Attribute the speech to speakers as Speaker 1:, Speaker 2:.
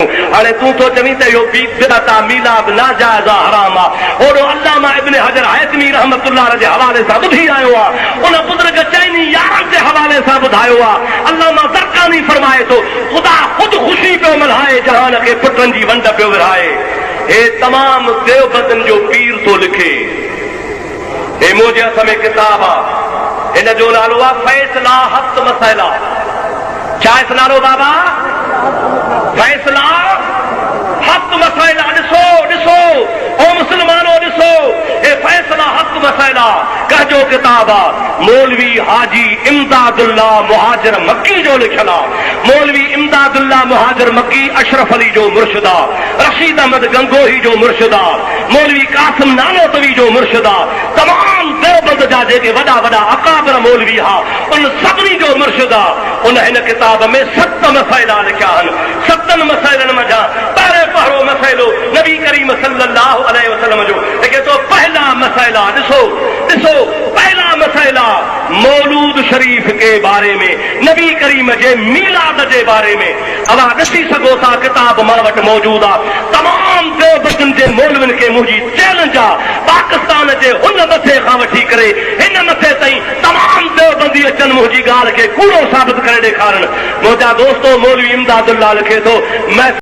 Speaker 1: हाणे तू तो चवी त इहो बिदअत आहे, मीलाद नाजाइज़ आहे, हराम आहे। ओॾो अल्लामा इब्न हजर हैतमी रहमतुल्लाह जे हवाले सां ॿुधी आयो आहे, उन बुज़ुर्ग चइनी यारनि जे हवाले सां ॿुधायो आहे। अल्लामा ज़रक़ानी फरमाए थो, ख़ुदा ख़ुदि ख़ुशी पियो मल्हाए, जहान खे पुटनि जी वंड पियो विरहाए। हे तमाम देवबंदनि जो पीर थो लिखे। हे मुंहिंजे हथ में किताब आहे, हिन जो नालो आहे फ़ैसला हक़ मसइला। छा आहे नालो बाबा? फैसला हक़ मसइला। ॾिसो ॾिसो ओ मुस्लमानो, ॾिसो हे फैसला हक़ मसइला कहजो किताब आहे। मौलवी हाजी इमदादुल्लाह मुहाजिर मक्की जो लिखियल आहे। मौलवी इमदादुल्लाह मुहाजिर मक्की अशरफ अली जो मुर्शिद आहे, रशीद अहमद गंगोही जो मुर्शिद आहे, मौलवी कासिम नानोतवी जो मुर्शिद आहे। तमाम देवबंद जा जेके वॾा वॾा अकाबिर मौलवी हा, उन सभिनी जो मुर्शिद आहे। उन हिन किताब में 7 मसइला लिखिया आहिनि। 7 मसइलनि मंझां पहिरियों मसइलो नबी करीम सल्लल्लाहु अलैहि वसल्लम जो लिखे थो। पहला मसइला ॾिसो ॾिसो, पहला मसइला मौलूद शरीफ के बारे में, नबी करीम जे मीलाद जे बारे में। अवां ॾिसी सघो था, किताब मां वटि मौजूद आहे। तमाम देवबंदनि जे मौलवियुनि खे मुंहिंजी चैलेंज आहे, पाकिस्तान जे हुन मथे खां वठी करे हिन मथे ताईं तमाम देवबंदी अचनि, मुंहिंजी ॻाल्हि खे कूड़ो साबित करे ॾेखारनि। मुंहिंजा दोस्तो मौलवी इमदादुल्लाह लिखे थो, मैं